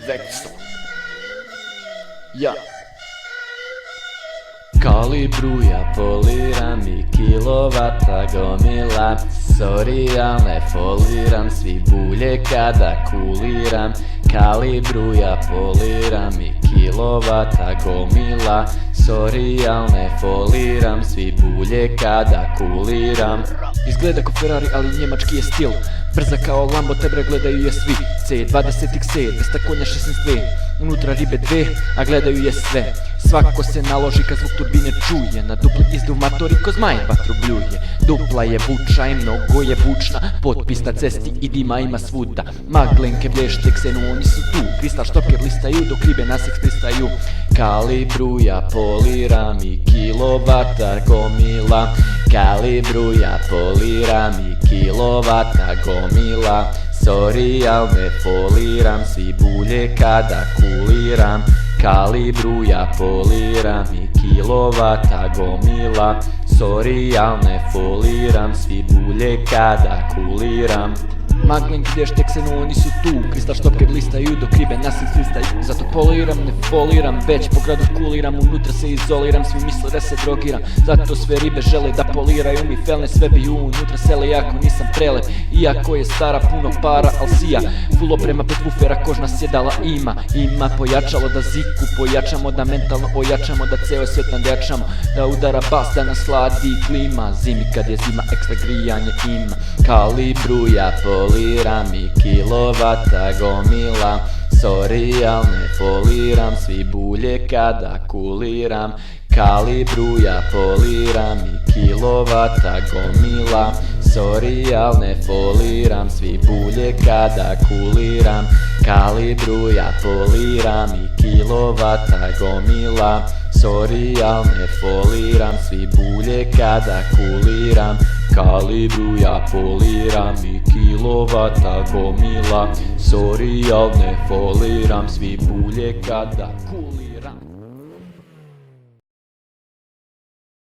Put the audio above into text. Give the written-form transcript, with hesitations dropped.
Vekso. Ja. Kalibruja, poliram i kilovata gomila. Sorry, al ne foliram, svi bulje kada kuliram. Kalibruja, poliram i kilovata gomila. Sorry, al ne foliram, svi bulje kada kuliram. Izgleda ko Ferrari, ali njemački je stil. Brza kao Lambo, tebe gledaju je svi. C20XC, 200 konja 16V. Unutra ribe dve, a gledaju je sve. Svako se naloži kad zvuk turbine čuje. Na dupli izduv matori ko zmaj vatru bljuje. Dupla je buča i mnogo je bučna. Potpis na cesti i dima ima svuda. Maglenke vlješte, ksenoni su tu. Kristal štoker listaju dok ribe na seks pristaju. Kalibruja, poliram i kilovata gomila. Kalibruja, poliram i kilovata gomila. Sorry, al ne foliram, svi bulje kada kuliram. Kalibruja, poliram i kilovata gomila. Sorry, al ne foliram, svi bulje kada kuliram. Maglenke vlješte, ksenoni su tu. Kristal štopker listaju dok ribe na seks pristaju. Zato poliram, ne foliram, već po gradu kuliram. Unutra se izoliram, svi misle da se drogiram. Zato sve ribe žele da poliraju mi felne. Sve bi unutra sele, jako nisam prelep. Iako je stara puno para, al sija. Full oprema pet wufera, kožna sjedala ima. Ima pojačalo da ziku pojačamo, da mentalno ojačamo, da ceo svijet nadjačamo. Da udara bas, da nas sladi klima. Zimi kad je zima, ekstra grijanje ima. Kalibruja, poliram i kilovata gomila. Sorry, al ne foliram, svi bulje kada kuliram. Kalibruja, poliram i kilovata gomila. Sorry, al ne foliram, svi bulje kada kuliram. Kalibruja, poliram i kilovata gomila. Sorry, al ne foliram, svi bulje kada kuliram. Kalibruja, poliram i kilovata gomila. Sorry, al ne foliram, svi bulje kada kuliram.